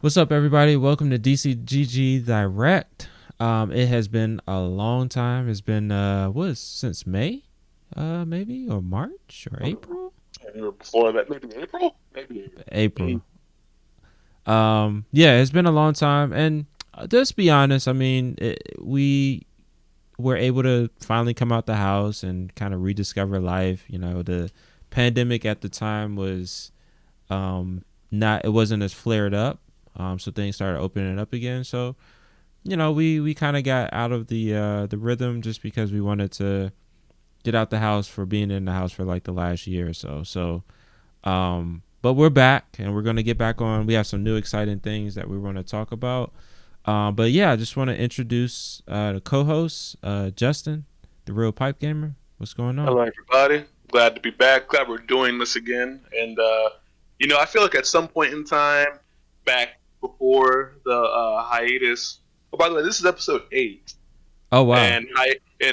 What's up, everybody? Welcome to DCGG Direct. It has been a long time. It's been since May, maybe, or March or April. Before that, maybe April, maybe April. Yeah, it's been a long time, and just be honest. I mean, we were able to finally come out the house and kind of rediscover life. You know, the pandemic at the time was it wasn't as flared up. So things started opening up again. So, you know, we kind of got out of the rhythm just because we wanted to get out the house for being in the house for like the last year or so. So, but we're back and we're going to get back on. We have some new exciting things that we want to talk about. But yeah, I just want to introduce the co-host, Justin, the real pipe gamer. What's going on? Hello, everybody. Glad to be back. Glad we're doing this again. And I feel like at some point in time, back before the hiatus. Oh, by the way, this is episode 8. Oh wow! And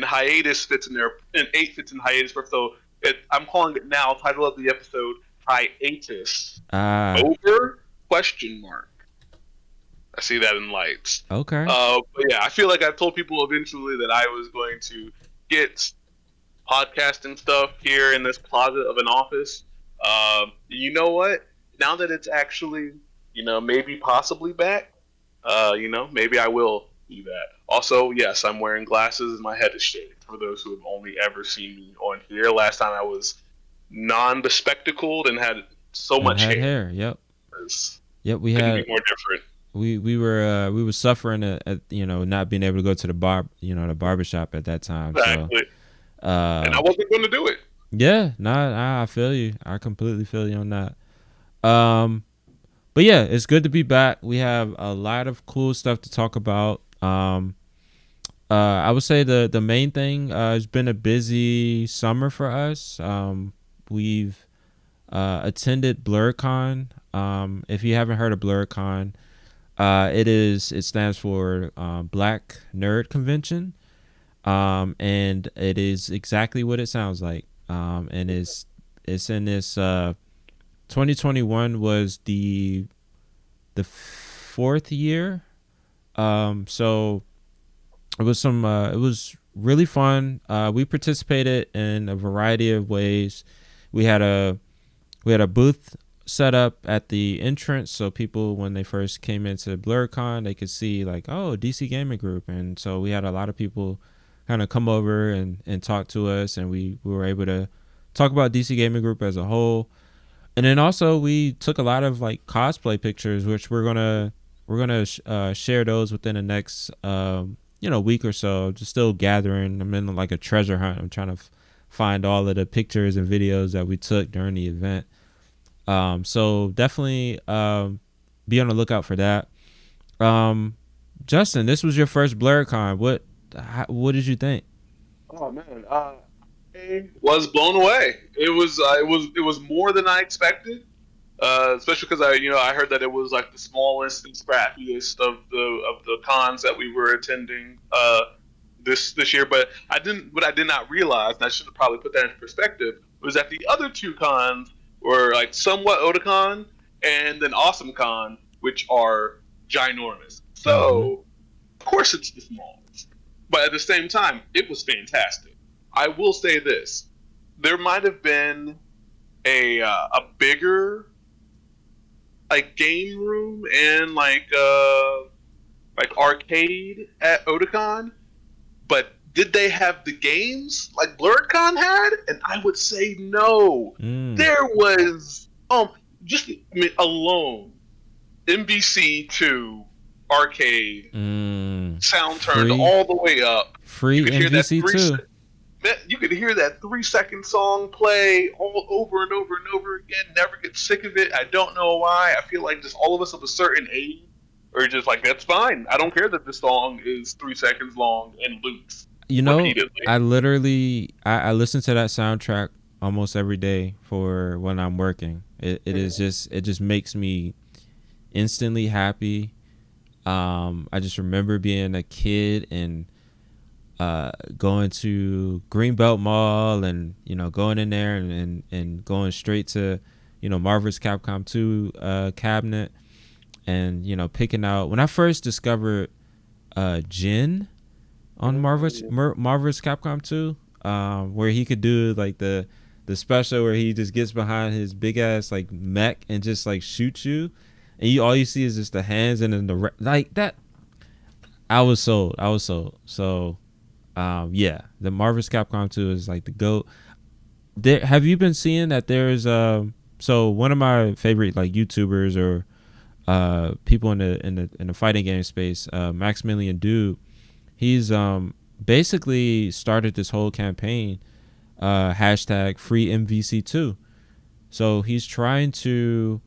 hiatus fits in there, and 8 fits in hiatus. So I'm calling it now. Title of the episode: hiatus. Over ? I see that in lights. Okay. But yeah, I feel like I've told people eventually that I was going to get podcasting stuff here in this closet of an office. You know what? Now that it's actually, maybe possibly back, maybe I will do that. Also, yes, I'm wearing glasses and my head is shaved. For those who have only ever seen me on here, last time I was non-bespectacled and had so much hair. Yep. Yep. We couldn't had be more different. We were suffering at not being able to go to the barbershop at that time. Exactly. So, and I wasn't going to do it. Yeah, I feel you. I completely feel you on that. But yeah, it's good to be back. We have a lot of cool stuff to talk about. I would say the main thing has been a busy summer for us. We've attended Blerdcon. If you haven't heard of Blerdcon, it stands for Black Nerd Convention, and it is exactly what it sounds like. And it's in this 2021 was the fourth year. So it was really fun. We participated in a variety of ways. We had a booth set up at the entrance, so people, when they first came into Blerdcon, they could see like, oh, DC Gaming Group. And so we had a lot of people kind of come over and talk to us, and we were able to talk about DC Gaming Group as a whole. And then also we took a lot of like cosplay pictures, which we're gonna share those within the next week or so. Just still gathering. I'm in like a treasure hunt. I'm trying to find all of the pictures and videos that we took during the event. So definitely be on the lookout for that. Justin, this was your first Blerdcon. What did you think? Oh man, I was blown away. It was more than I expected. Especially because I heard that it was like the smallest and scrappiest of the cons that we were attending this year. But what I did not realize, and I should have probably put that into perspective, was that the other two cons were like somewhat Otakon and then AwesomeCon, which are ginormous. So of course it's the smallest, but at the same time, it was fantastic. I will say this: there might have been a bigger like game room and like arcade at Otakon, but did they have the games like Blerdcon had? And I would say no. There was just alone MVC2 arcade sound turned all the way up. Free MVC2. You could hear that 3-second song play all over and over and over again. Never get sick of it. I don't know why. I feel like just all of us of a certain age are just like, that's fine. I don't care that the song is 3 seconds long and loops. I literally I listen to that soundtrack almost every day for when I'm working. It just makes me instantly happy. I just remember being a kid and going to Greenbelt Mall and going in there and going straight to Marvel's Capcom 2 cabinet and picking out when I first discovered Jin on Marvel's Capcom 2, where he could do like the special where he just gets behind his big ass like mech and just like shoots you, and all you see is just the hands and then like that. I was sold. So, yeah, the Marvel's Capcom 2 is like the GOAT. Have you been seeing that there's so one of my favorite like YouTubers or people in the fighting game space, Maximilian Dude, he's basically started this whole campaign, hashtag free MVC2. So he's trying to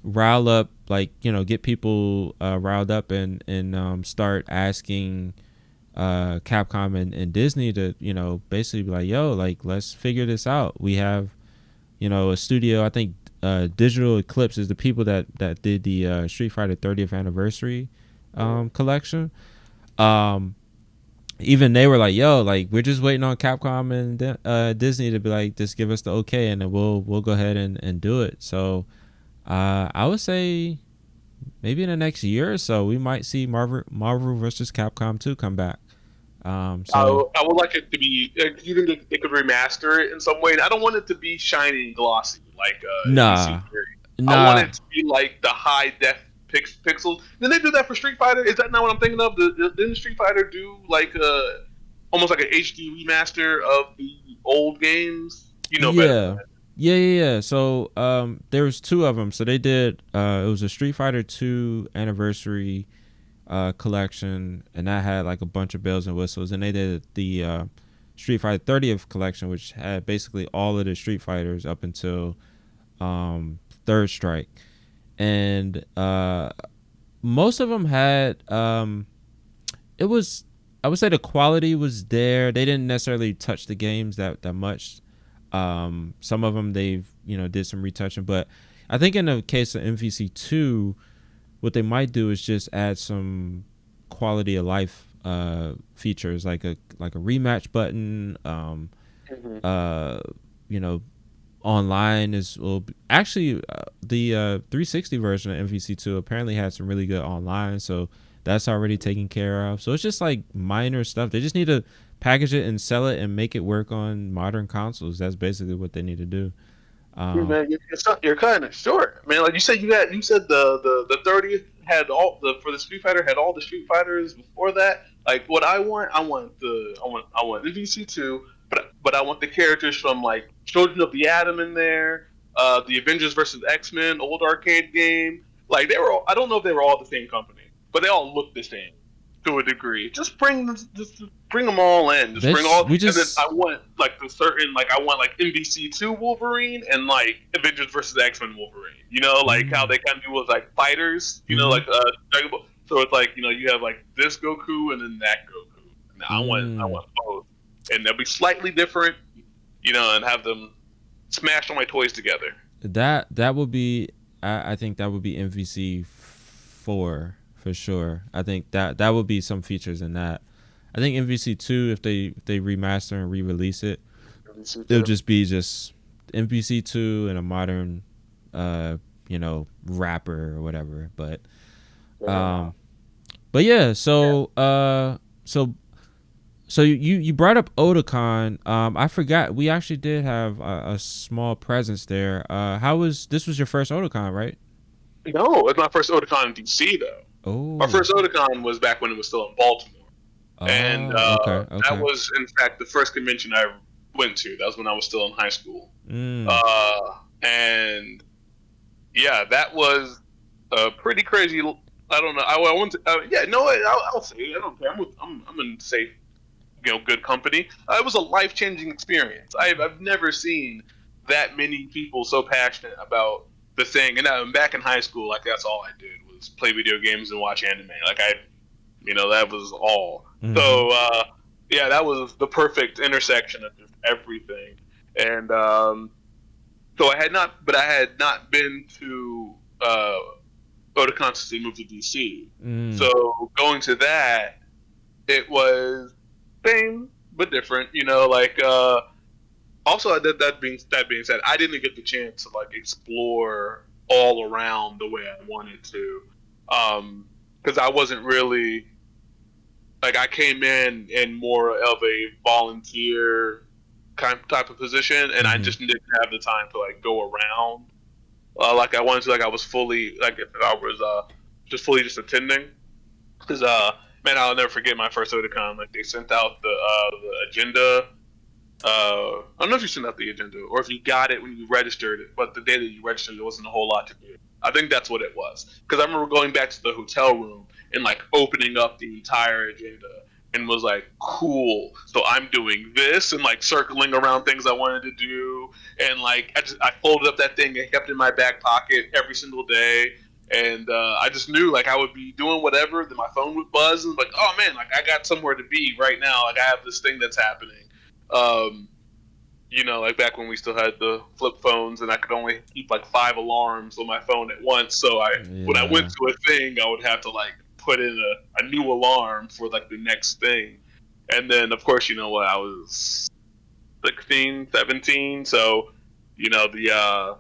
rile up, like, get people riled up and start asking Capcom and Disney to, basically be like, yo, like, let's figure this out. We have, a studio. I think Digital Eclipse is the people that did the Street Fighter 30th anniversary collection. Even they were like, yo, like, we're just waiting on Capcom and Disney to be like, just give us the okay, and then we'll go ahead and do it. So I would say maybe in the next year or so we might see Marvel versus Capcom 2 come back. So I would like it to be. You think they could remaster it in some way? I don't want it to be shiny and glossy like nah. I want it to be like the high def pixels. Did they do that for Street Fighter? Is that not what I'm thinking of? Didn't Street Fighter do like almost like an HD remaster of the old games? Better. Yeah. So there was two of them. So they did. It was a Street Fighter 2 anniversary collection, and that had like a bunch of bells and whistles. And they did the Street Fighter 30th collection, which had basically all of the Street Fighters up until Third Strike. And most of them had it was, I would say the quality was there. They didn't necessarily touch the games that much. Some of them they've did some retouching, but I think in the case of MVC2, what they might do is just add some quality of life features, like a rematch button. Online is actually the 360 version of MVC2 apparently had some really good online, so that's already taken care of. So it's just like minor stuff. They just need to package it and sell it and make it work on modern consoles. That's basically what they need to do. Man, you're kind of short, man. Like you said, you said the 30th had for the Street Fighter had all the Street Fighters before that. Like what I want MVC2, but I want the characters from like Children of the Atom in there, the Avengers versus X-Men old arcade game. Like they were all, I don't know if they were all the same company, but they all look the same to a degree. Just bring them all in. Bring all. And then I want like I want like MVC2 Wolverine and like Avengers versus X-Men Wolverine. Like how they kind of do with like fighters. Like Dragon Ball. So it's like you have like this Goku and then that Goku. And I want both, and they'll be slightly different. And have them smash all my toys together. That would be. I think that would be MVC4. For sure. I think that would be some features in that. I think MVC2, if they remaster and re-release it, it'll just be MVC2 and a modern wrapper or whatever. But yeah, so you brought up Otakon. I forgot we actually did have a small presence there. This was your first Otakon, right? No, it's my first Otakon in DC though. Oh. My first Otakon was back when it was still in Baltimore. And okay. That was, in fact, the first convention I went to. That was when I was still in high school. And, yeah, that was pretty crazy. I don't know. I want to, I'll say it. I don't care. I'm in safe, good company. It was a life-changing experience. I've never seen that many people so passionate about the thing. And back in high school, like, that's all I did was play video games and watch anime. Like, that was all. Mm-hmm. So, yeah, that was the perfect intersection of just everything. And so I had not been to Otakon since they moved to DC. So going to that, it was same but different. Also, that being said, I didn't get the chance to like explore all around the way I wanted to. Because I wasn't really like I came in more of a volunteer kind type of position, and I Mm-hmm. just didn't have the time to like go around like I wanted to. Like I was fully like if I was just fully just attending. Because man, I'll never forget my first Otakon. Like they sent out the agenda. I don't know if you sent out the agenda or if you got it when you registered it, but the day that you registered, there wasn't a whole lot to do. I think that's what it was. Because I remember going back to the hotel room and like opening up the entire agenda and was like, cool. So I'm doing this and like circling around things I wanted to do. And like I folded up that thing and kept it in my back pocket every single day. And I just knew like I would be doing whatever, then my phone would buzz and like, oh man, like I got somewhere to be right now. Like I have this thing that's happening. Um, like back when we still had the flip phones and I could only keep like 5 alarms on my phone at once. So when I went Yeah. to a thing, I would have to like put in a new alarm for like the next thing. And then of course, you know what, I was 16, 17. So, the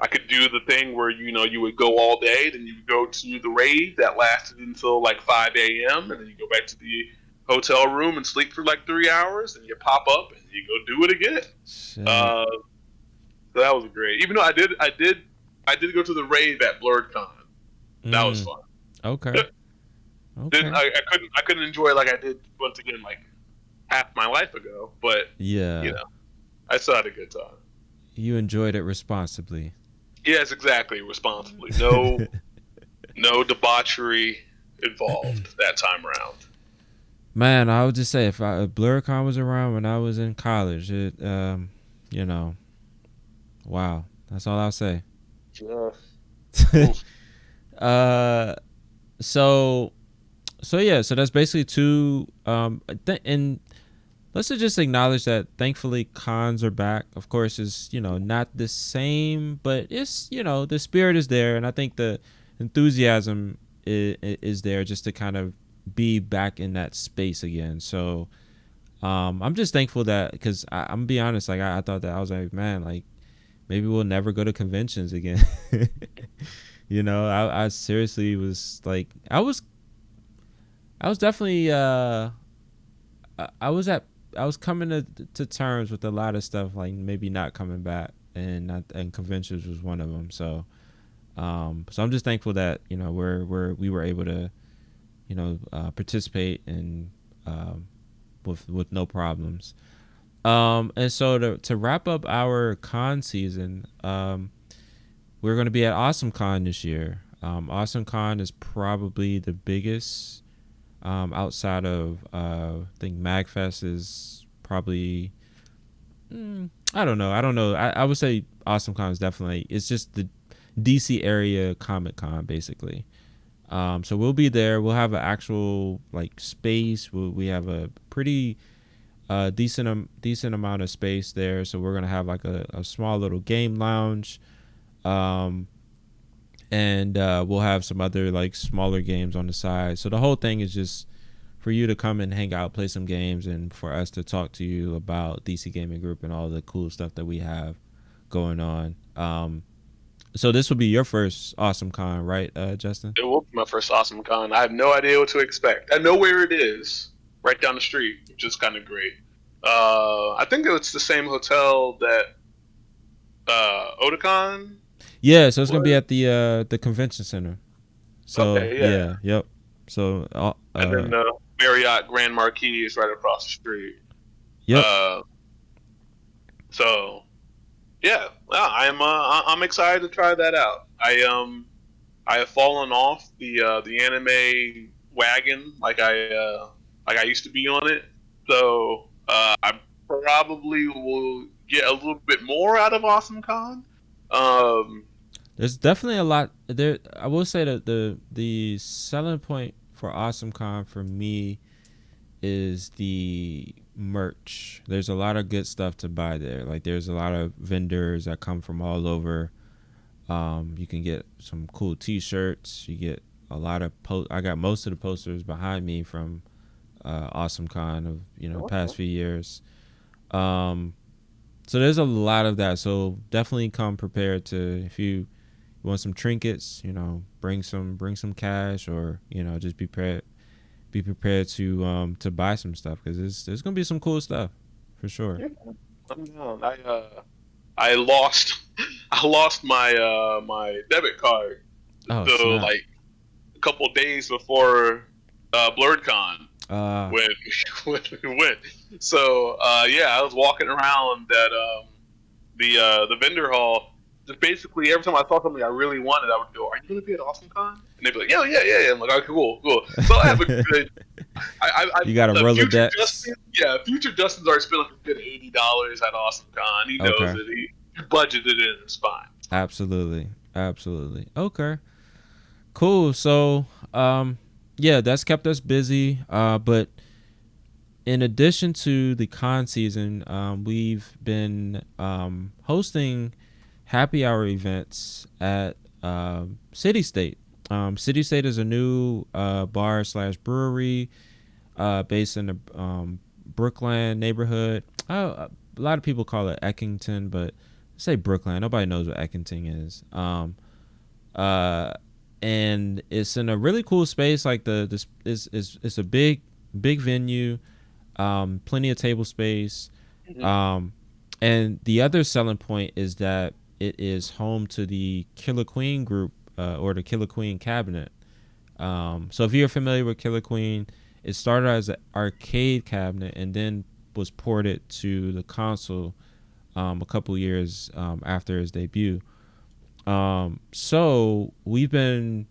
I could do the thing where you would go all day, then you would go to the raid that lasted until like 5 a.m. and then you go back to the hotel room and sleep for like 3 hours, and you pop up and you go do it again. Shit. Uh, so that was great. Even though I did go to the raid at Blerdcon. That was Mm. fun. Okay. Didn't Okay. I couldn't enjoy it like I did once again like half my life ago, but you Yeah. know I still had a good time. You enjoyed it responsibly. Yes, exactly. Responsibly. No debauchery involved that time around. Man, I would just say if Blurcon was around when I was in college, you know, wow, that's all I'll say. Yeah. Oof. uh, so yeah, so that's basically two. And let's just acknowledge that thankfully cons are back. Of course, it's not the same, but it's the spirit is there, and I think the enthusiasm is there just to kind of be back in that space again. So I'm just thankful that because I'm gonna be honest, like I thought that I was like, man, like maybe we'll never go to conventions again. I seriously was like, I was definitely I was at I was coming to terms with a lot of stuff, like maybe not coming back, and conventions was one of them. So so I'm just thankful that we were able to participate and with no problems. And so to wrap up our con season, we're going to be at Awesome Con this year. Awesome Con is probably the biggest outside of I think Magfest is probably I don't know. I would say Awesome Con is definitely it's just the DC area Comic Con basically. So we'll be there. We'll have an actual like space. We have a pretty decent amount of space there. So we're gonna have like a small little game lounge, um, and we'll have some other like smaller games on the side. So the whole thing is just for you to come and hang out, play some games, and for us to talk to you about DC Gaming Group and all the cool stuff that we have going on. So this will be your first Awesome Con, right, Justin? It will be my first Awesome Con. I have no idea what to expect. I know where it is, right down the street, which is kind of great. I think it's the same hotel that Otakon Yeah, so it's gonna be was. at the convention center. So Okay, yeah. yeah, yep. So And then Marriott Grand Marquis is right across the street. yep. Uh, so yeah, I'm excited to try that out. I have fallen off the anime wagon like I used to be on it. So I probably will get a little bit more out of Awesome Con. Um, There's definitely a lot there. I will say that the selling point for Awesome Con for me is the merch. There's a lot of good stuff to buy there. Like there's a lot of vendors that come from all over. You can get some cool T-shirts. You get a lot of I got most of the posters behind me from Awesome Con of past few years. Um, so there's a lot of that. So definitely come prepared to if you you want some trinkets, bring some cash, or just be prepared to buy some stuff, because there's gonna be some cool stuff for sure. Yeah, I'm down. I lost I lost my debit card Oh the snap! like a couple days before Blerdcon Uh, when when we went. So yeah, I was walking around at the vendor hall. Just basically every time I saw something I really wanted, I would go, "Are you going to be at AwesomeCon?" And they'd be like, "Yeah, yeah, yeah, yeah." I'm like, "Okay, cool, cool." So I have a good. you got a Future Rolodex. Justin, yeah, future Justin's already spent like a good $80 at AwesomeCon. He knows Okay. it. He budgeted it. It's fine. Absolutely. Absolutely. Okay. Cool. So, yeah, that's kept us busy. But in addition to the con season, we've been hosting happy hour events at Citystate. Citystate is a new bar slash brewery based in the Brookland neighborhood. A lot of people call it Eckington, but say Brookland. Nobody knows what Eckington is. Uh, and it's in a really cool space. Like this is it's a big venue. Plenty of table space. Mm-hmm. And the other selling point is that it is home to the Killer Queen group, or the Killer Queen cabinet. So if you're familiar with Killer Queen, it started as an arcade cabinet and then was ported to the console a couple years after its debut. So we've been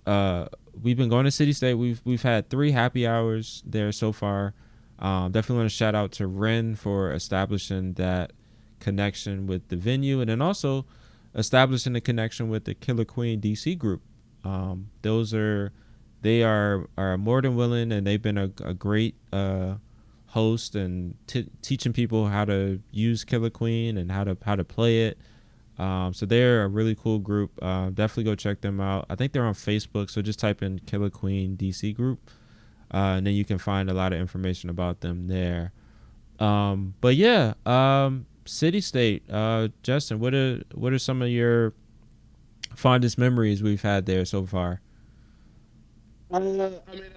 going to City State. We've had 3 happy hours there so far. Definitely want to shout out to Ren for establishing that connection with the venue, and then also establishing the connection with the Killer Queen DC group. They are more than willing, and they've been a great host and teaching people how to use Killer Queen and how to play it. So they're a really cool group. Definitely go check them out. I think they're on Facebook, so just type in Killer Queen DC group, and then you can find a lot of information about them there. But yeah, City State. Justin, what are some of your fondest memories we've had there so far? I mean,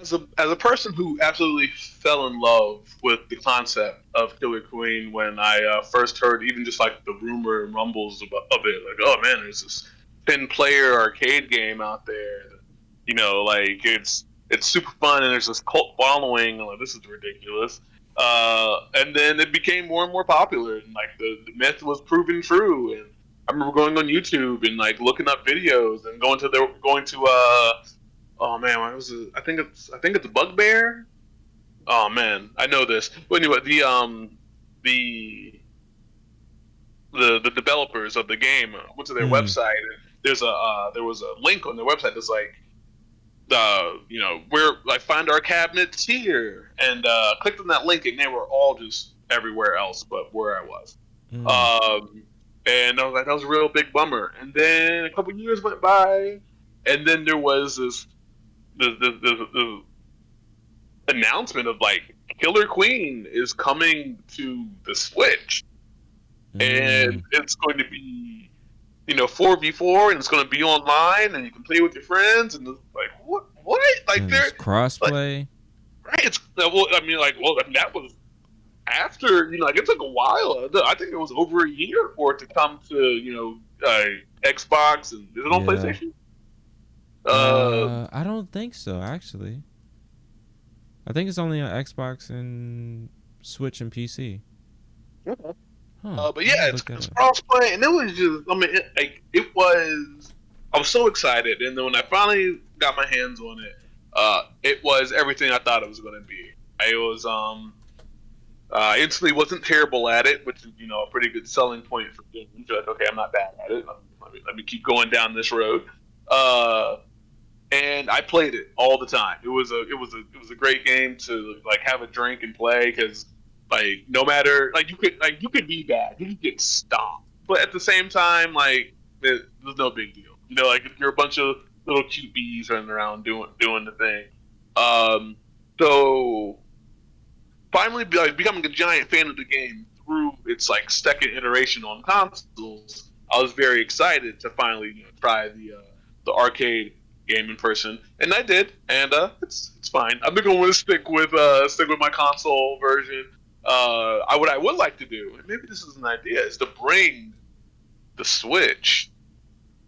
as a person who absolutely fell in love with the concept of Killer Queen when I first heard even just like the rumor and rumbles of it, like, oh man, there's this 10-player arcade game out there. Like it's super fun and there's this cult following. I'm like, this is ridiculous. And then it became more and more popular, and like the myth was proven true. And I remember going on YouTube and like looking up videos and going to oh man, what was it? I think it's Bugbear. Oh man, I know this. But anyway, the the developers of the game went to their Mm, website, and there was a link on their website that's like where like find our cabinets here, and clicked on that link and they were all just everywhere else but where I was. mm, Um, and I was like, that was a real big bummer. And then a couple years went by, and then there was this the announcement of like Killer Queen is coming to the Switch, and mm. it's going to be 4v4, and it's going to be online, and you can play with your friends, and it's like what like And it's they're like crossplay. right. It's well, I mean, like, well, I mean, that was after like it took a while. I think it was over a year for it to come to Xbox, and is it on Yeah. PlayStation? Uh, I don't think so, actually. I think it's only on Xbox and Switch and PC. Huh. but I'm yeah, gonna it's, look that it's up. crossplay, and it was just, I mean, it was. I was so excited, and then when I finally got my hands on it, it was everything I thought it was going to be. I was instantly wasn't terrible at it, which is a pretty good selling point for games. Like, okay, I'm not bad at it. Let me keep going down this road. Uh, and I played it all the time. It was a great game to like have a drink and play, because like no matter like you could be bad, you could get stomped, but at the same time like there's no big deal. Like if you're a bunch of little cute bees running around doing the thing. So finally like becoming a giant fan of the game through its like second iteration on consoles. I was very excited to finally try the arcade game in person, and I did, and it's fine. I think I'm going to stick with my console version. What I would like to do, and maybe this is an idea, is to bring the Switch,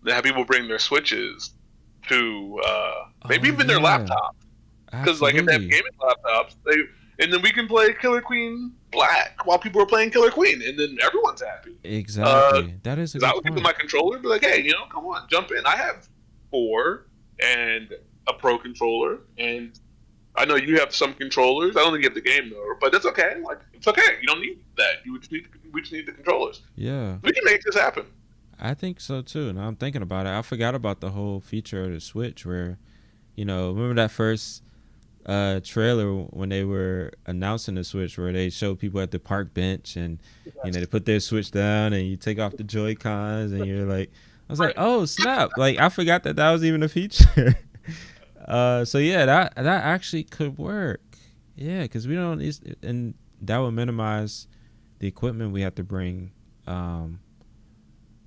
to have people bring their Switches to maybe Oh even their yeah, laptop. Because like if they have absolutely, gaming laptops, and then we can play Killer Queen Black while people are playing Killer Queen, and then everyone's happy. Because exactly. That is a I good would give them point. my controller, and be like, hey, come on, jump in. I have four and a pro controller, and I know you have some controllers. I don't think you have the game though, but that's okay. Like it's okay. You don't need that. We just need the controllers. Yeah, We can make this happen. I think so too. Now I'm thinking about it. I forgot about the whole feature of the Switch where, remember that first trailer when they were announcing the Switch where they showed people at the park bench and they put their Switch down and you take off the Joy Cons and you're like, I was like, Right. oh snap! Like I forgot that was even a feature. So yeah, that actually could work. Yeah, because we don't, and that would minimize the equipment we have to bring. Um,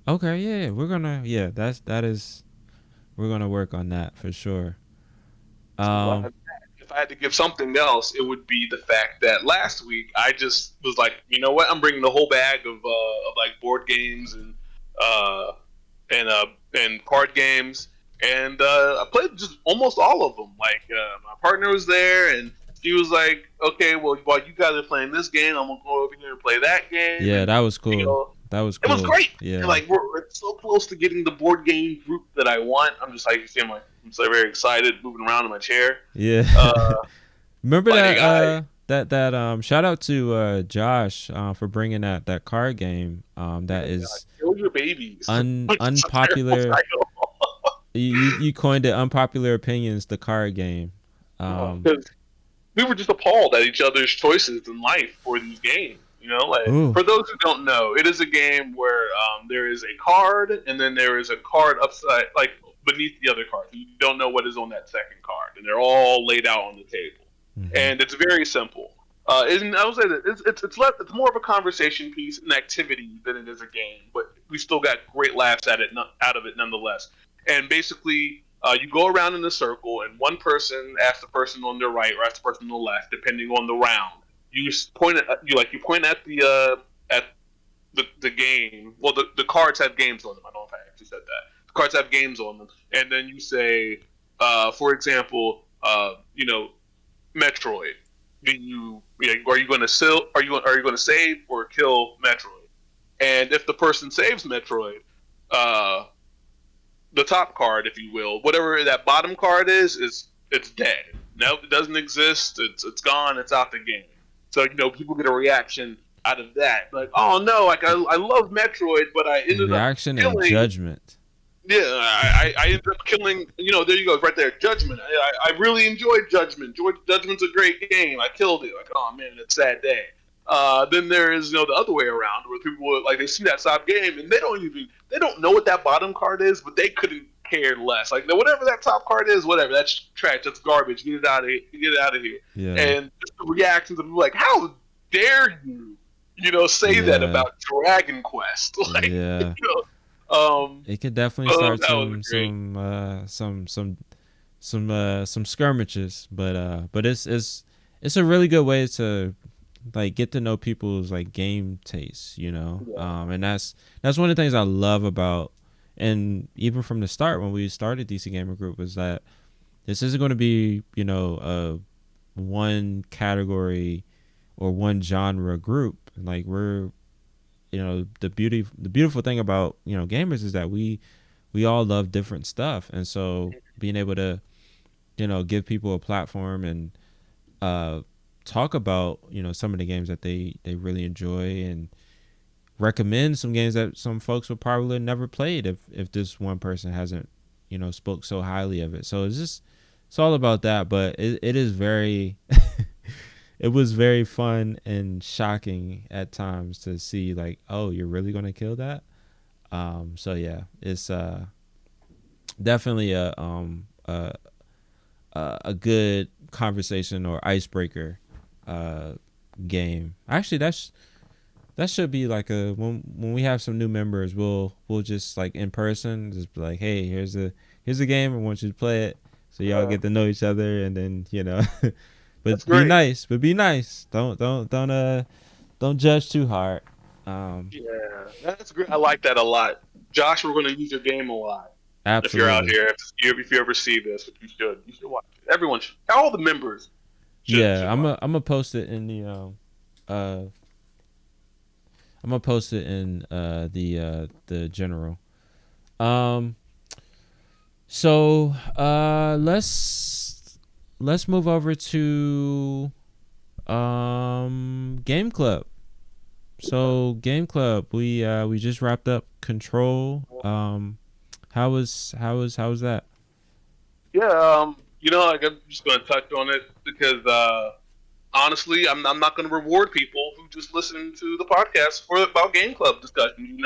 okay, yeah, we're gonna work on that for sure. Um, If I had to give something else, it would be the fact that last week I just was like, you know what? I'm bringing the whole bag of like board games uh, and card games, and I played just almost all of them. Like my partner was there, and she was like, "Okay, well, while you guys are playing this game, I'm gonna go over here and play that game," yeah, and that was you cool. know, That was it was cool. great. And Yeah. like we're so close to getting the board game group that I want. I'm just like, I'm so very excited, moving around in my chair. Yeah. Uh, Remember like that I, shout out to Josh for bringing that card game that yeah, is kill your babies. It's a terrible unpopular. title. You coined it unpopular opinions, the card game. Um, Because we were just appalled at each other's choices in life for these games. Like ooh, for those who don't know, it is a game where there is a card, and then there is a card upside, like beneath the other card. You don't know what is on that second card, and they're all laid out on the table. mm-hmm. And it's very simple. And I would say that it's more of a conversation piece, an activity than it is a game, but we still got great laughs out of it nonetheless. And basically, you go around in a circle, and one person asks the person on their right or asks the person on the left, depending on the round. You just you point at the game. Well, the cards have games on them. I don't know if I actually said that. The cards have games on them, and then you say, for example, Metroid. Are you going to Are you going to save or kill Metroid? And if the person saves Metroid, uh, the top card, if you will, whatever that bottom card is it's dead. No, it doesn't exist. It's gone. It's out the game. So people get a reaction out of that, like, oh no, like I love Metroid, but I ended up Reaction and killing. judgment. Yeah, I ended up killing. There you go, right there. Judgment. I really enjoyed Judgment. Judgment's a great game. I killed it. Like, oh man, it's a sad day. Then there is the other way around where people like they see that top game and they don't know what that bottom card is, but they couldn't care less. Like whatever that top card is, whatever, that's trash. That's garbage. Get it out of here. Get it out of here. Yeah. And just the reactions of people like, how dare you? Say that Yeah. about Dragon Quest. Like, Yeah. It could definitely start that was great. some skirmishes, but it's a really good way to like get to know people's like game tastes, and that's one of the things I love about, and even from the start when we started DC Gamer Group, was that this isn't going to be a one category or one genre group. Like we're the beautiful thing about gamers is that we all love different stuff, and so being able to give people a platform and talk about some of the games that they really enjoy, and recommend some games that some folks would probably never played if this one person hasn't spoke so highly of it. So it's all about that, but it is very it was very fun and shocking at times to see, like, oh, you're really gonna kill that. So yeah, it's definitely a good conversation or icebreaker game. Actually, that's That should be like a when we have some new members, we'll just like in person, just be like, hey, here's a game. I want you to play it, so y'all get to know each other, and then That's but be great. nice. But be nice. Don't judge too hard. Yeah, that's great. I like that a lot. Josh, we're going to use your game a lot. If you're out Absolutely. here, if you ever see this, which you should watch it. Everyone should. All the members should Yeah, watch. I'm gonna post it in the uh I'm gonna post it in the general. Um so let's move over to Game Club. So Game Club, we just wrapped up Control. How was that? Yeah, like I'm just going to touch on it because honestly, I'm not going to reward people who just listen to the podcast for about Game Club discussions.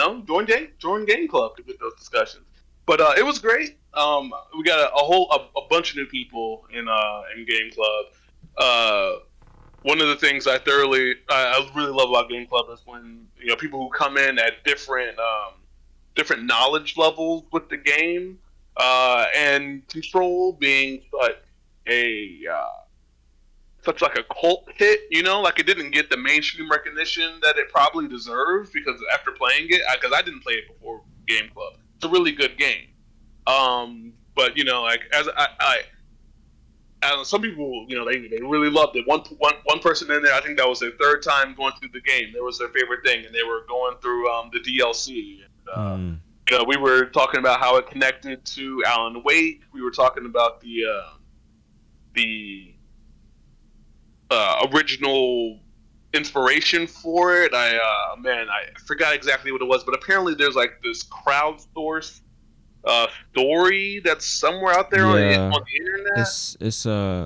Join Game Club to get those discussions. But it was great. We got a bunch of new people in Game Club. One of the things I really love about Game Club is when people who come in at different knowledge levels with the game, and Control being a such like a cult hit, like it didn't get the mainstream recognition that it probably deserves because after playing it, because I didn't play it before Game Club, it's a really good game. But like as I don't know, some people, they really loved it. One person in there, I think that was their third time going through the game. That was their favorite thing, and they were going through the DLC. And, we were talking about how it connected to Alan Wake. We were talking about the original inspiration for it. I forgot exactly what it was, but apparently there's like this crowdsourced story that's somewhere out there on Yeah, the internet.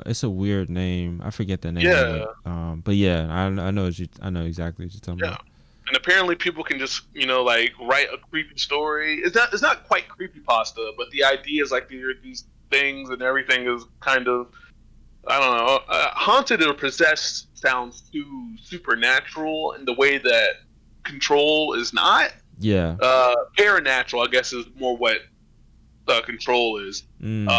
it's a weird name. I forget the name of Yeah, it. But yeah, I know exactly what you're talking yeah. about. And apparently people can just like write a creepy story. It's not quite creepypasta, but the idea is like there are these things and everything is kind of, I don't know, haunted or possessed sounds too supernatural in the way that Control is not. Yeah. Paranatural, I guess, is more what Control is. Mm.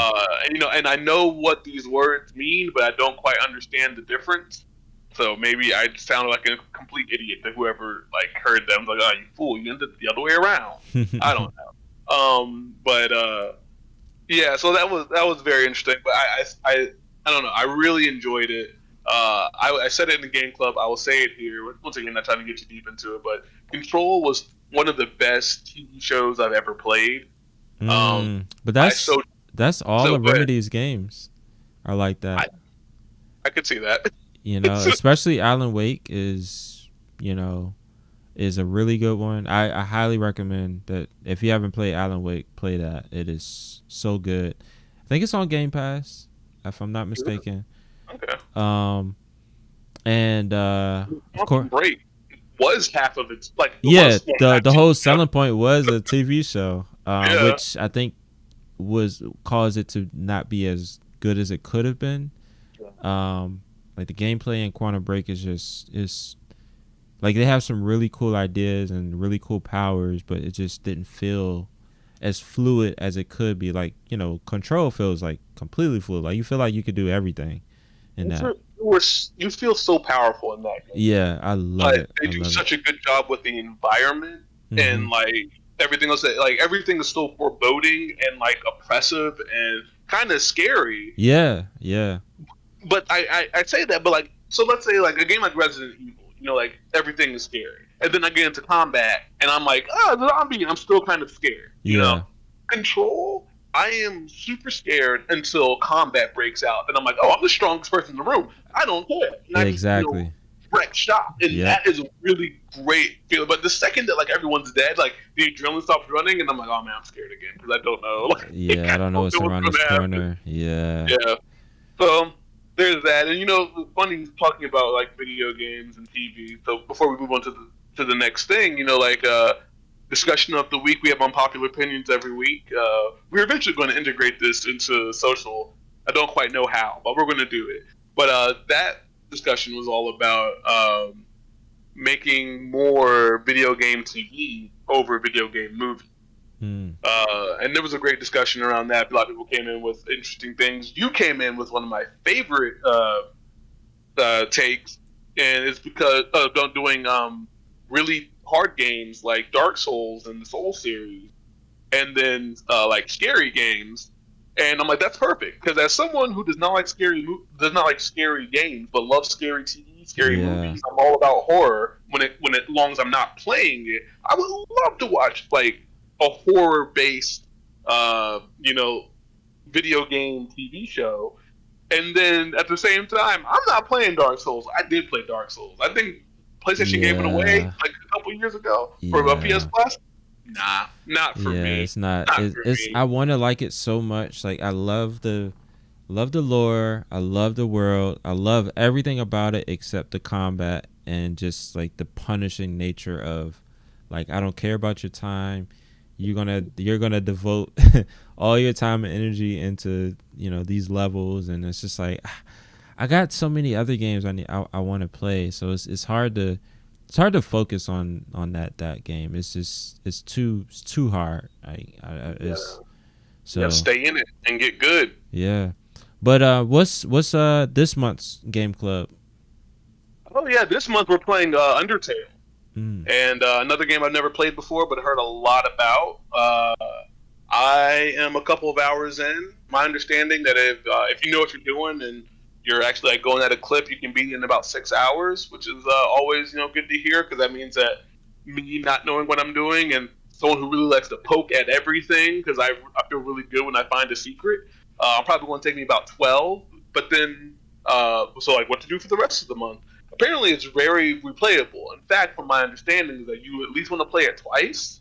And I know what these words mean, but I don't quite understand the difference. So maybe I sounded like a complete idiot to whoever like heard them. Like, oh, you fool! You ended the other way around. I don't know. But yeah. So that was very interesting. But I don't know. I really enjoyed it. I said it in the Game Club. I will say it here. Once again, not trying to get too deep into it, but Control was one of the best TV shows I've ever played. But that's all so of Remedy's games are like that. I could see that. Especially Alan Wake is a really good one. I highly recommend that if you haven't played Alan Wake, play that. It is so good. I think it's on Game Pass, if I'm not mistaken. Okay. And of course, Break was half of its the whole selling point was a TV show, which I think caused it to not be as good as it could have been. Like the gameplay in Quantum Break is like they have some really cool ideas and really cool powers, but it just didn't feel as fluid as it could be. Like Control feels like completely fluid. Like you feel like you could do everything in that. You feel so powerful in that game. Yeah, I love it. They do such a good job with the environment and like everything else. Like everything is so foreboding and like oppressive and kind of scary. Yeah. But I say that, but like, so let's say like a game like Resident Evil, like everything is scary, and then I get into combat and I'm like, the zombie, I'm still kind of scared. Control, I am super scared until combat breaks out, and I'm like, I'm the strongest person in the room. I don't care. And exactly. I just, wreck shop, and that is a really great feeling. But the second that like everyone's dead, like the adrenaline stops running, and I'm like, oh man, I'm scared again because I don't know. I don't know what's around this corner. Yeah. So there's that, and funny talking about like video games and TV. So before we move on to the next thing, discussion of the week, we have unpopular opinions every week. We're eventually going to integrate this into social. I don't quite know how, but we're going to do it. But that discussion was all about making more video game TV over video game movies. And there was a great discussion around that. A lot of people came in with interesting things. You came in with one of my favorite takes, and it's because of doing really hard games like Dark Souls and the Soul series, and then like scary games. And I'm like, that's perfect, because as someone who does not like scary games but loves scary TV, scary movies, I'm all about horror. When as long as I'm not playing it, I would love to watch like a horror based, video game TV show. And then at the same time, I'm not playing Dark Souls. I did play Dark Souls. I think PlayStation gave it away like a couple years ago for a PS Plus. Nah, not for me. It's not. It's I want to like it so much. Like, I love the lore. I love the world. I love everything about it except the combat and just like the punishing nature of, like, I don't care about your time. You're gonna devote all your time and energy into these levels, and it's just like, I got so many other games I want to play, so it's hard to focus on that game. It's too hard. So stay in it and get good. Yeah, but what's this month's Game Club? Oh yeah, this month we're playing Undertale. And another game I've never played before, but heard a lot about. I am a couple of hours in. My understanding that if you know what you're doing and you're actually like going at a clip, you can beat in about 6 hours, which is always good to hear, because that means that me not knowing what I'm doing and someone who really likes to poke at everything, because I feel really good when I find a secret. Probably going to take me about 12, but then so like what to do for the rest of the month. Apparently, it's very replayable. In fact, from my understanding, is that you at least want to play it twice,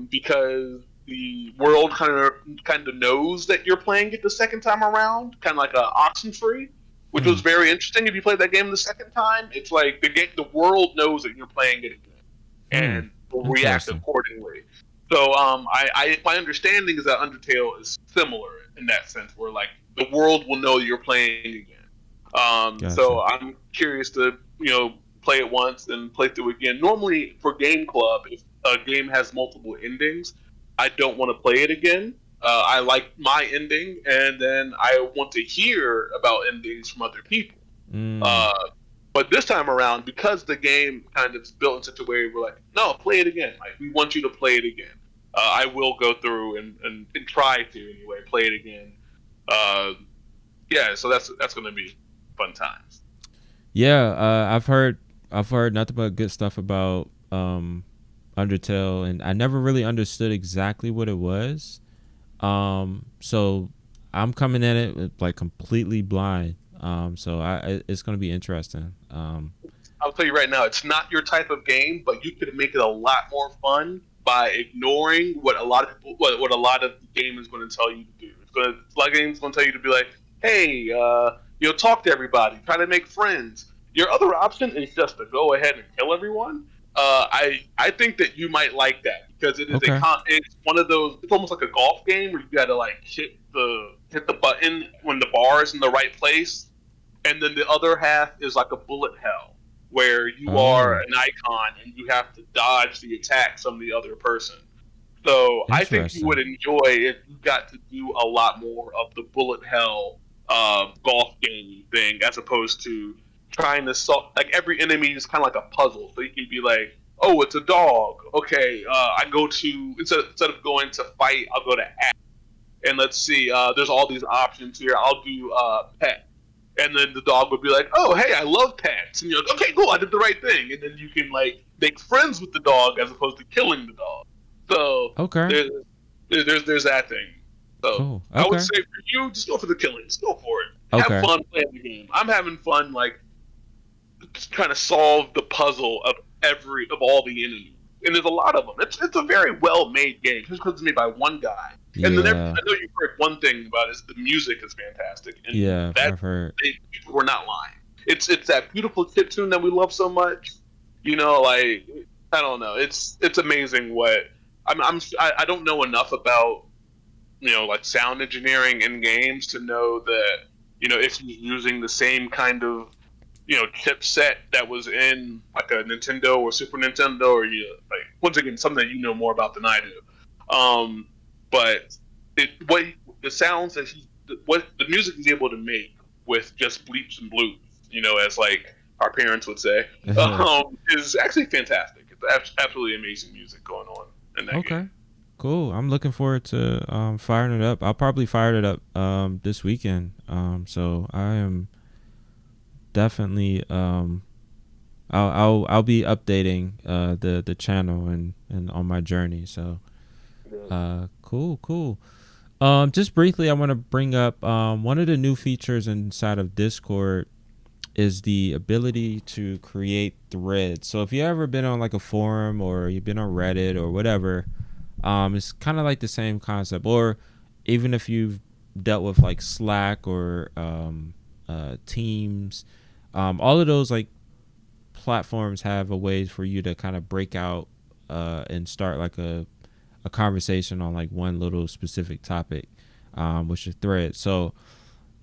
because the world kind of knows that you're playing it the second time around, kind of like a Oxenfree, which was very interesting. If you played that game the second time, it's like the world knows that you're playing it again, and will react accordingly. So, my understanding is that Undertale is similar in that sense, where like the world will know that you're playing again. Gotcha. So I'm curious to play it once and play through again. Normally for Game Club, if a game has multiple endings, I don't want to play it again. I like my ending, and then I want to hear about endings from other people. But this time around, because the game kind of is built in such a way, we're like, no, play it again. Like, we want you to play it again. I will go through and try to anyway play it again. Yeah, so that's going to be fun times. Yeah, I've heard nothing but good stuff about Undertale, and I never really understood exactly what it was. So I'm coming at it like completely blind. So it's going to be interesting. I'll tell you right now, it's not your type of game, but you could make it a lot more fun by ignoring what a lot of the game is going to tell you to do. A lot of games going to tell you to be like, hey, talk to everybody, try to make friends. Your other option is just to go ahead and kill everyone. I think that you might like that, because it is it's one of those. It's almost like a golf game where you got to like hit the button when the bar is in the right place, and then the other half is like a bullet hell where you are an icon and you have to dodge the attacks from the other person. So I think you would enjoy if you got to do a lot more of the bullet hell golf game thing, as opposed to trying to solve, like, every enemy is kind of like a puzzle. So you can be like, oh, it's a dog. Okay, I go to, instead of going to fight, I'll go to act. And let's see, there's all these options here. I'll do pet. And then the dog would be like, oh, hey, I love pets. And you're like, okay, cool, I did the right thing. And then you can like make friends with the dog as opposed to killing the dog. So there's that thing. So cool. I would say for you, just go for the killing. Just go for it. Have fun playing the game. I'm having fun, like, just trying to solve the puzzle of all the enemies. And there's a lot of them. It's a very well made game. Just because it's made by one guy. And then I know you've heard one thing about it, is the music is fantastic. And I've heard. People were not lying. It's that beautiful chiptune that we love so much. Like, I don't know. It's amazing what I don't know enough about like sound engineering in games to know that if you're using the same kind of chipset that was in like a Nintendo or Super Nintendo, or like once again something that you know more about than I do. But what the sounds that what the music he's able to make with just bleeps and bloops, as like our parents would say, is actually fantastic. It's absolutely amazing music going on in that Okay. game. Cool. I'm looking forward to firing it up. I'll probably fire it up this weekend. So I am definitely I'll be updating the channel and on my journey. So cool. Just briefly, I want to bring up one of the new features inside of Discord is the ability to create threads. So if you ever been on like a forum or you've been on Reddit or whatever, it's kind of like the same concept. Or even if you've dealt with like Slack or Teams, all of those like platforms have a way for you to kind of break out and start like a conversation on like one little specific topic, which is thread. So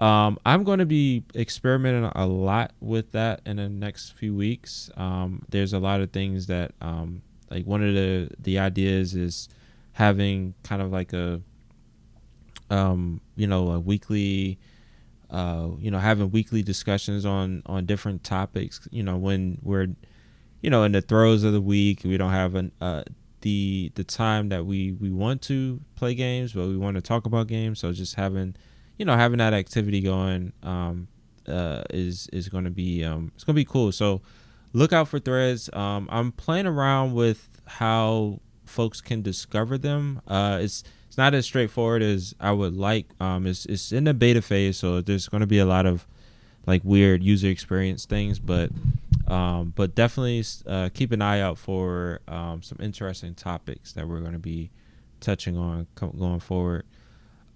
I'm going to be experimenting a lot with that in the next few weeks. There's a lot of things that like one of the ideas is having kind of like a a weekly having weekly discussions on different topics, when we're in the throes of the week. We don't have the time that we want to play games, but we want to talk about games. So just having that activity going is going to be it's going to be cool. So look out for threads. I'm playing around with how folks can discover them. It's not as straightforward as I would like. It's in the beta phase, so there's going to be a lot of like weird user experience things, but definitely keep an eye out for some interesting topics that we're going to be touching on going forward.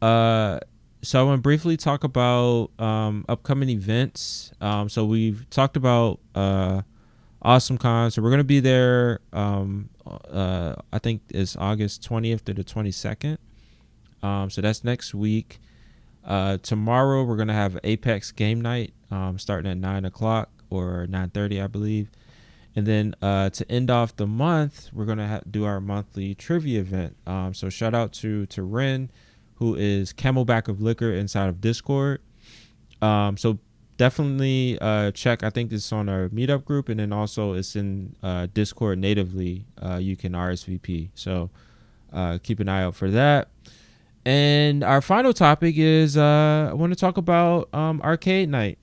So I want to briefly talk about upcoming events. So we've talked about AwesomeCon. So we're going to be there. I think it's August 20th to the 22nd. So that's next week. Tomorrow we're going to have Apex game night starting at 9 o'clock or 9:30, I believe. And then to end off the month, we're going to do our monthly trivia event. So shout out to Ren, who is Camelback of Liquor inside of Discord. So definitely check. I think it's on our Meetup group, and then also it's in Discord natively. You can RSVP. So keep an eye out for that. And our final topic is I want to talk about arcade night.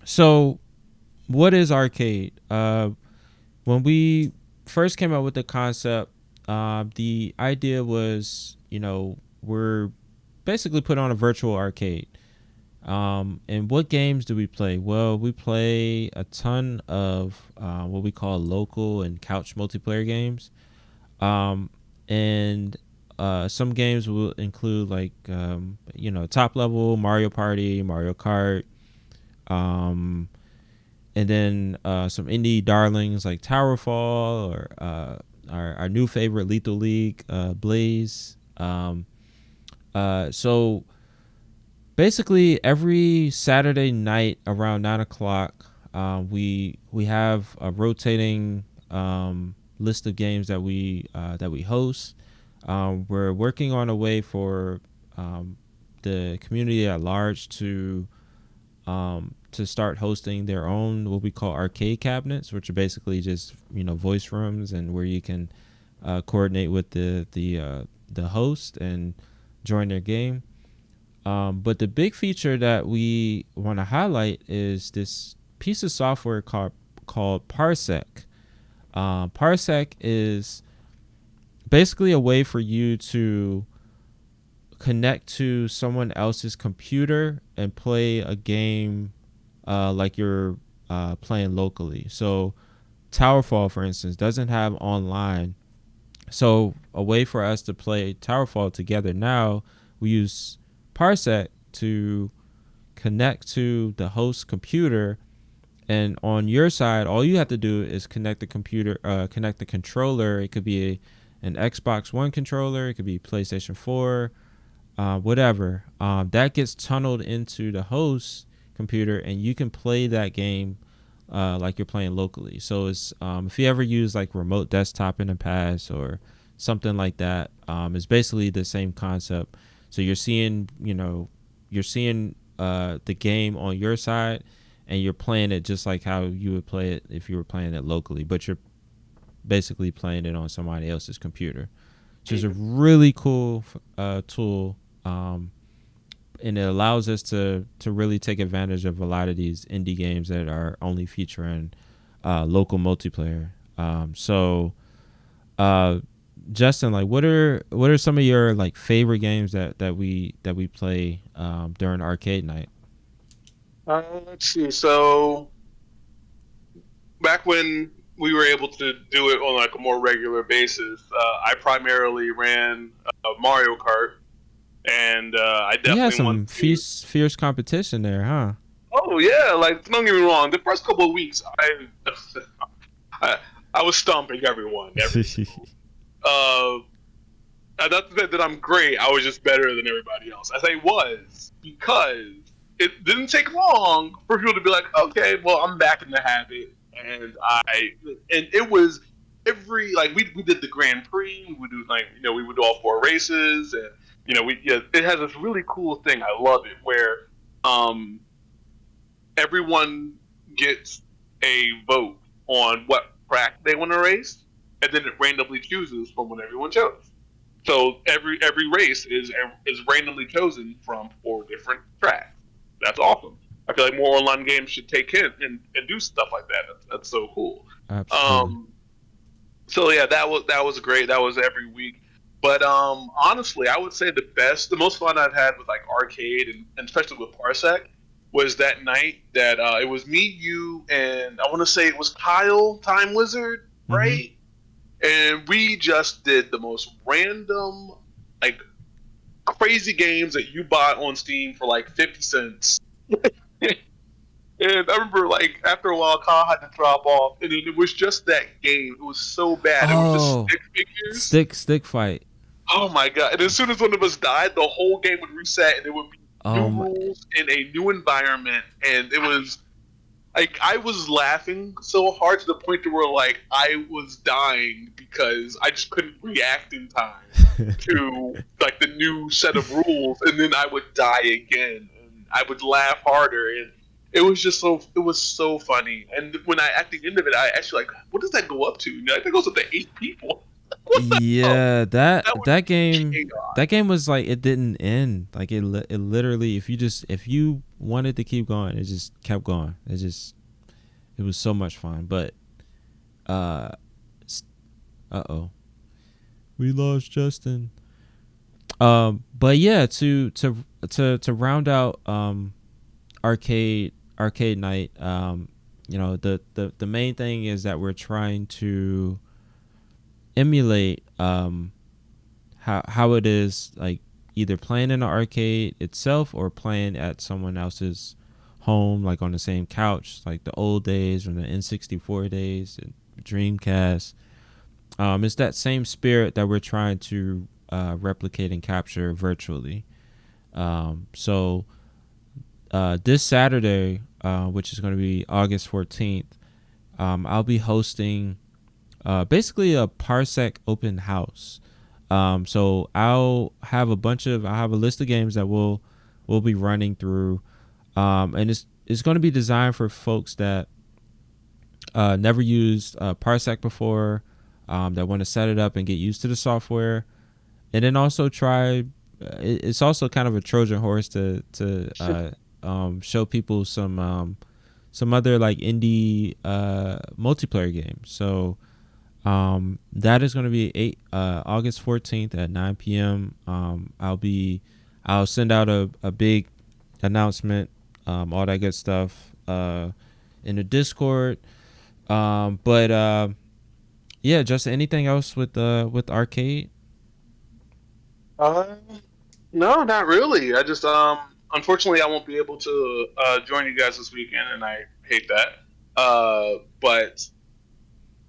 So what is arcade? When we first came up with the concept, the idea was, we're basically put on a virtual arcade. And what games do we play? Well, we play a ton of what we call local and couch multiplayer games. And some games will include like, top level Mario Party, Mario Kart. And then some indie darlings like Towerfall or our new favorite Lethal League, Blaze. So basically every Saturday night around 9 o'clock, we have a rotating list of games that we host. We're working on a way for the community at large to start hosting their own what we call arcade cabinets, which are basically just voice rooms and where you can coordinate with the host and join their game. But the big feature that we want to highlight is this piece of software called Parsec. Parsec is basically a way for you to connect to someone else's computer and play a game like you're playing locally. So Towerfall, for instance, doesn't have online. So a way for us to play Towerfall together now, we use Parsec to connect to the host computer, and on your side, all you have to do is connect the controller. It could be an Xbox One controller, it could be PlayStation 4, whatever. That gets tunneled into the host computer, and you can play that game like you're playing locally. So it's if you ever use like remote desktop in the past or something like that, it's basically the same concept. So you're seeing the game on your side, and you're playing it just like how you would play it if you were playing it locally, but you're basically playing it on somebody else's computer, which is a really cool tool. And it allows us to really take advantage of a lot of these indie games that are only featuring local multiplayer. So Justin, like what are some of your like favorite games that we play during arcade night? Let's see. So back when we were able to do it on like a more regular basis, I primarily ran Mario Kart, and I You had definitely some want to. fierce competition there, huh? Oh yeah, like don't get me wrong. The first couple of weeks, I, I was stomping everyone. Uh, not that I'm great. I was just better than everybody else. I say was because it didn't take long for people to be like, okay, well, I'm back in the habit, and it was every like we did the Grand Prix. We would do like we would do all four races, and it has this really cool thing. I love it where um everyone gets a vote on what track they want to race, and then it randomly chooses from what everyone chose. So every race is randomly chosen from four different tracks. That's awesome. I feel like more online games should take hint and do stuff like that. That's so cool. Absolutely. Um, so yeah, that was great. That was every week. But honestly, I would say the most fun I've had with like arcade and especially with Parsec was that night that it was me, you, and I want to say it was Kyle, Time Wizard, Mm-hmm. right? And we just did the most random, like crazy games that you bought on Steam for like 50 cents. And I remember, like, after a while, Kyle had to drop off, and then it was just that game. It was so bad. It was just Oh, stick figures. stick fight. Oh my god! And as soon as one of us died, the whole game would reset, and it would be new Um, rules in a new environment. And it was like I was laughing so hard to the point to where like I was dying because I just couldn't react in time to like the new set of rules, and then I would die again, and I would laugh harder, and it was so funny. And when I at the end of it, I actually like, what does that go up to? That goes up to 8 people. What the hell? yeah, That was that chaos. game was like it didn't end. Like it literally, if you wanted to keep going, it just kept going. It was so much fun. But uh oh, we lost Justin. But yeah, to round out arcade night. The main thing is that we're trying to emulate how it is like either playing in the arcade itself or playing at someone else's home, like on the same couch, like the old days from the N64 days and Dreamcast. It's that same spirit that we're trying to replicate and capture virtually. So this Saturday, which is going to be August 14th, I'll be hosting basically a Parsec open house. So I'll have a list of games that we'll be running through, and it's going to be designed for folks that never used Parsec before, that want to set it up and get used to the software, and then also try. It's also kind of a Trojan horse to show people some other like indie multiplayer games. So that is going to be August 14th at 9 p.m. I'll send out a big announcement, all that good stuff in the Discord. But yeah, just anything else with arcade? Uh, no, not really. I just unfortunately I won't be able to join you guys this weekend, and I hate that. But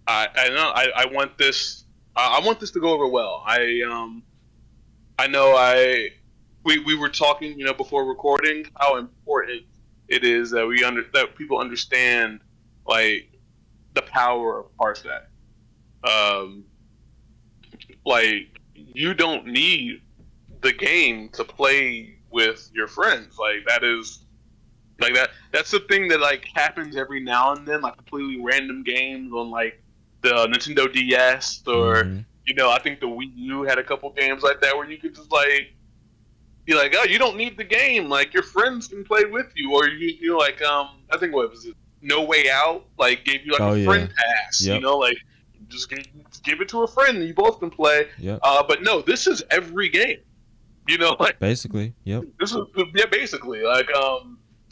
I know I want this. I want this to go over well. I know we were talking before recording how important it is that that people understand like the power of Parsec. Um, like you don't need the game to play with your friends. Like that is like that's the thing that like happens every now and then, like completely random games on like the Nintendo DS or Mm-hmm. I think the Wii U had a couple games like that where you could just like be like, oh, you don't need the game, like your friends can play with you, or you like I think what was it, No Way Out, like gave you like a Oh yeah. friend pass, Yep. like just give it to a friend and you both can play. Yep. But no, this is every game, like Basically. Yep. this is basically like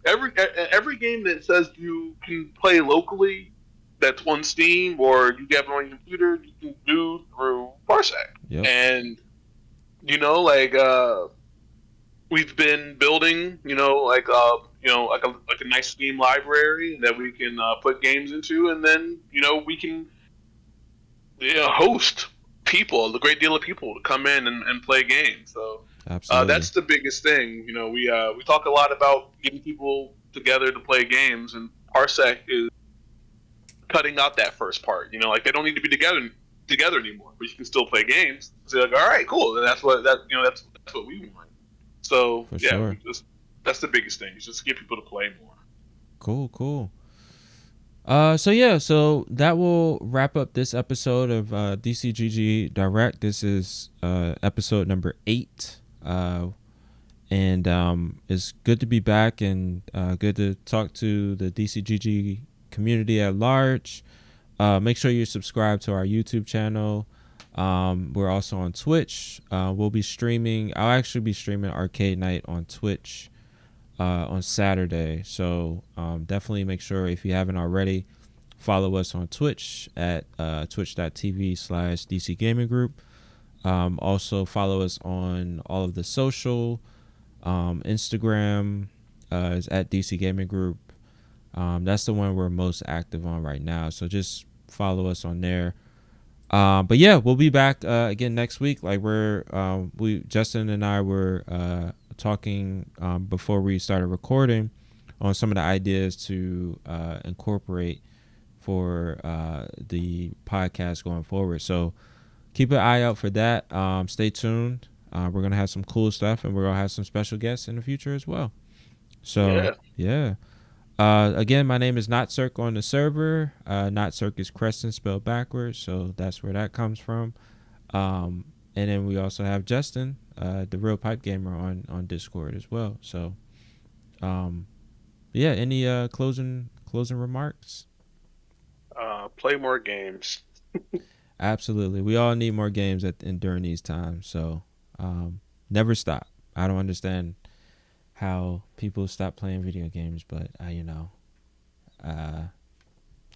every game that says you can play locally that's on Steam or you get it on your computer, you can do through Parsec. Yep. And like we've been building, like a nice Steam library that we can put games into, and then we can host people, a great deal of people to come in and play games. So Absolutely. that's the biggest thing. We talk a lot about getting people together to play games, and Parsec is cutting out that first part. Like they don't need to be together anymore, but you can still play games. So like, all right, cool. And that's what that's what we want. So For yeah, sure. that's the biggest thing. Is just to get people to play more. Cool. So that will wrap up this episode of DCGG Direct. This is episode number 8. And it's good to be back and good to talk to the DCGG community at large. Make sure you subscribe to our YouTube channel. We're also on Twitch. We'll be streaming. I'll actually be streaming Arcade Night on Twitch on Saturday. So definitely make sure, if you haven't already, follow us on Twitch at twitch.tv/DC Gaming Group. Also follow us on all of the social. Instagram is at DC Gaming Group. That's the one we're most active on right now. So just follow us on there. But yeah, we'll be back again next week. Like Justin and I were talking before we started recording on some of the ideas to incorporate for the podcast going forward. So keep an eye out for that. Stay tuned. We're gonna have some cool stuff, and we're gonna have some special guests in the future as well. So yeah. Again, my name is Not Circ on the server. Not Circ is Crescent spelled backwards, so that's where that comes from. And then we also have Justin, the Real Pipe Gamer, on Discord as well. So, yeah. Any closing remarks? Play more games. Absolutely, we all need more games during these times. So, never stop. I don't understand how people stop playing video games, but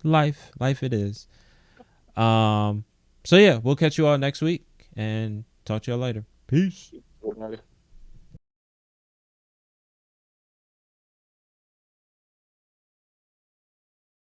life it is. So yeah, we'll catch you all next week and talk to y'all later. Peace.